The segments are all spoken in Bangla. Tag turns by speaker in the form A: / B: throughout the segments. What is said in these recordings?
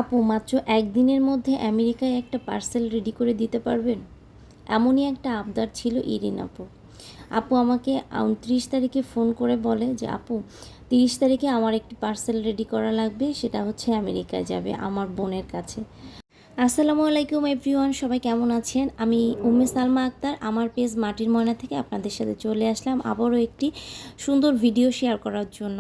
A: আপু মাত্র একদিনের মধ্যে আমেরিকায় একটা পার্সেল রেডি করে দিতে পারবেন? এমনই একটা আবদার ছিল ইরিন আপু। আপু আমাকে 29 তারিখে ফোন করে বলে যে আপু 30 তারিখে আমার একটি পার্সেল রেডি করা লাগবে, সেটা হচ্ছে আমেরিকায় যাবে আমার বোনের কাছে। আসসালামু আলাইকুম এভরিওয়ান, সবাই কেমন আছেন? আমি উম্মে সালমা আক্তার, আমার পেজ মাটির ময়না থেকে আপনাদের সাথে চলে আসলাম আবারও একটি সুন্দর ভিডিও শেয়ার করার জন্য।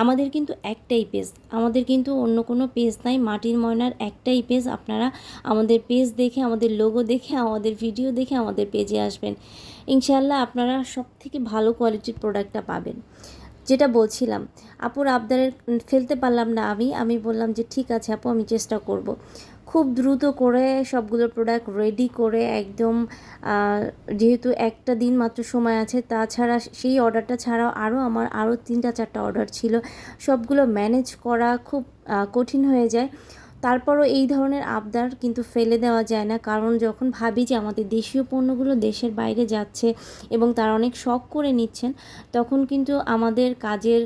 A: আমাদের কিন্তু একটাই পেজ, আমাদের কিন্তু অন্য কোনো পেজ নাই, মাটির ময়নার একটাই পেজ। আপনারা আমাদের পেজ দেখে, আমাদের লোগো দেখে, আমাদের ভিডিও দেখে আমাদের পেজে আসবেন। ইনশাআল্লাহ আপনারা সব থেকে ভালো কোয়ালিটির প্রোডাক্টটা পাবেন। যেটা বলছিলাম, আপুর আবদারের ফেলতে পারলাম না আমি বললাম যে ঠিক আছে আপু, আমি চেষ্টা করব। খুব দ্রুত করে সবগুলো প্রোডাক্ট রেডি করে একদম, যেহেতু একটা দিন মাত্র সময় আছে, তাছাড়া সেই অর্ডারটা ছাড়াও আমার আরও 3-4টা অর্ডার ছিল, সবগুলো ম্যানেজ করা খুব কঠিন হয়ে যায়। তারপরও এই ধরনের আবদার কিন্তু ফেলে দেওয়া যায় না, কারণ যখন ভাবি যে আমাদের দেশীয় পণ্যগুলো দেশের বাইরে যাচ্ছে এবং তারা অনেক শখ করে নিচ্ছেন, তখন কিন্তু আমাদের কাজের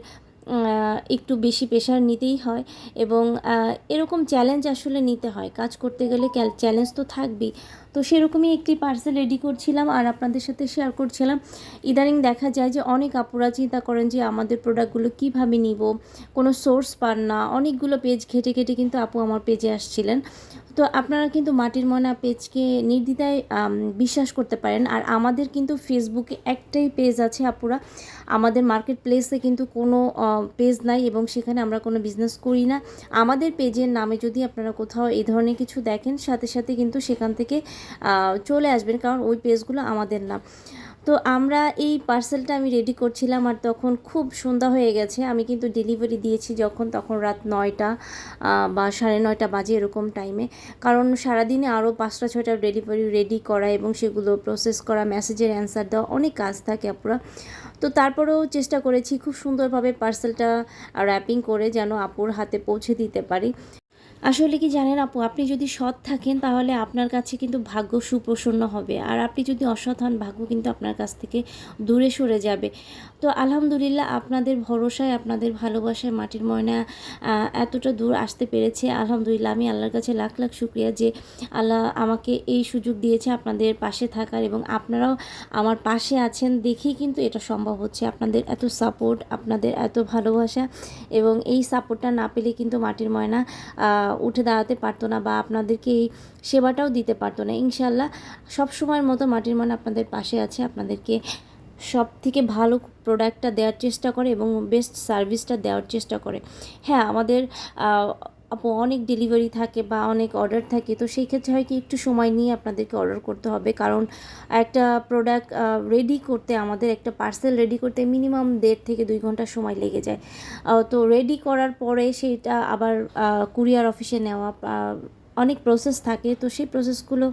A: একটু বেশি প্রেশার নিতেই হয়। এবং এরকম চ্যালেঞ্জ আসলে নিতে হয়, কাজ করতে গেলে চ্যালেঞ্জ তো থাকবেই। তো সেরকমই একটি পার্সেল রেডি করছিলাম আর আপনাদের সাথে শেয়ার করছিলাম। ইদানিং দেখা যায় যে অনেক আপুরা চিন্তা করেন যে আমাদের প্রোডাক্টগুলো কীভাবে নিব, কোনো সোর্স পান না, অনেকগুলো পেজ ঘেটে ঘেটে কিন্তু আপু আমার পেজে আসছিলেন। তো আপনারা কিন্তু মাটির ময়না পেজকে নির্দ্বিধায় বিশ্বাস করতে পারেন। আর আমাদের কিন্তু ফেসবুকে একটাই পেজ আছে আপুরা, আমাদের মার্কেট প্লেসে কিন্তু কোনো পেজ নাই এবং সেখানে আমরা কোনো বিজনেস করি না। আমাদের পেজের নামে যদি আপনারা কোথাও এই ধরনের কিছু দেখেন, সাথে সাথে কিন্তু সেখান থেকে চলে আসবেন, কারণ ওই পেজগুলো আমাদের না। তো আমরা এই পার্সেলটা আমি রেডি করছিলাম আর তখন খুব সন্ধ্যা হয়ে গেছে। আমি কিন্তু ডেলিভারি দিয়েছি তখন রাত 9টা বা 9:30 বাজে এরকম টাইমে, কারণ সারাদিনে আরও 5টা-6টা ডেলিভারি রেডি করা এবং সেগুলো প্রসেস করা, মেসেজের অ্যান্সার দেওয়া, অনেক কাজ থাকে আপুরা। তো তারপরেও চেষ্টা করেছি খুব সুন্দরভাবে পার্সেলটা র্যাপিং করে যেন আপুর হাতে পৌঁছে দিতে পারি। আসলে কি জানেন আপু, আপনি যদি সৎ থাকেন তাহলে আপনার কাছে কিন্তু ভাগ্য সুপ্রসন্ন হবে, আর আপনি যদি অসৎ হন ভাগ্য কিন্তু আপনার কাছ থেকে দূরে সরে যাবে। তো আলহামদুলিল্লাহ আপনাদের ভরসায়, আপনাদের ভালোবাসায় মাটির ময়না এতটা দূর আসতে পেরেছে। আলহামদুলিল্লাহ, আমি আল্লাহর কাছে লাখ লাখ শুকরিয়া যে আল্লাহ আমাকে এই সুযোগ দিয়েছে আপনাদের পাশে থাকার, এবং আপনারাও আমার পাশে আছেন দেখেই কিন্তু এটা সম্ভব হচ্ছে। আপনাদের এত সাপোর্ট, আপনাদের এত ভালোবাসা, এবং এই সাপোর্টটা না পেলে কিন্তু মাটির ময়না উঠে দাঁড়াতে পারতো না, বা আপনাদেরকে এই সেবাটাও দিতে পারতো না। ইনশাআল্লাহ সব সময়ের মতো মাটির ময়না আপনাদের পাশে আছে, আপনাদেরকে সব থেকে ভালো প্রোডাক্টটা দেওয়ার চেষ্টা করে এবং বেস্ট সার্ভিসটা দেওয়ার চেষ্টা করে। হ্যাঁ, আমাদের আপু অনেক ডেলিভারি থাকে বা অনেক অর্ডার থাকে, তো সেই ক্ষেত্রে হয় কি একটু সময় নিয়ে আপনাদেরকে অর্ডার করতে হবে, কারণ একটা প্রোডাক্ট রেডি করতে, আমাদের একটা পার্সেল রেডি করতে মিনিমাম 1.5 থেকে 2 ঘন্টা সময় লেগে যায়। তো রেডি করার পরে সেইটা আবার কুরিয়ার অফিসে নেওয়া, অনেক প্রসেস থাকে, তো সেই প্রসেসগুলো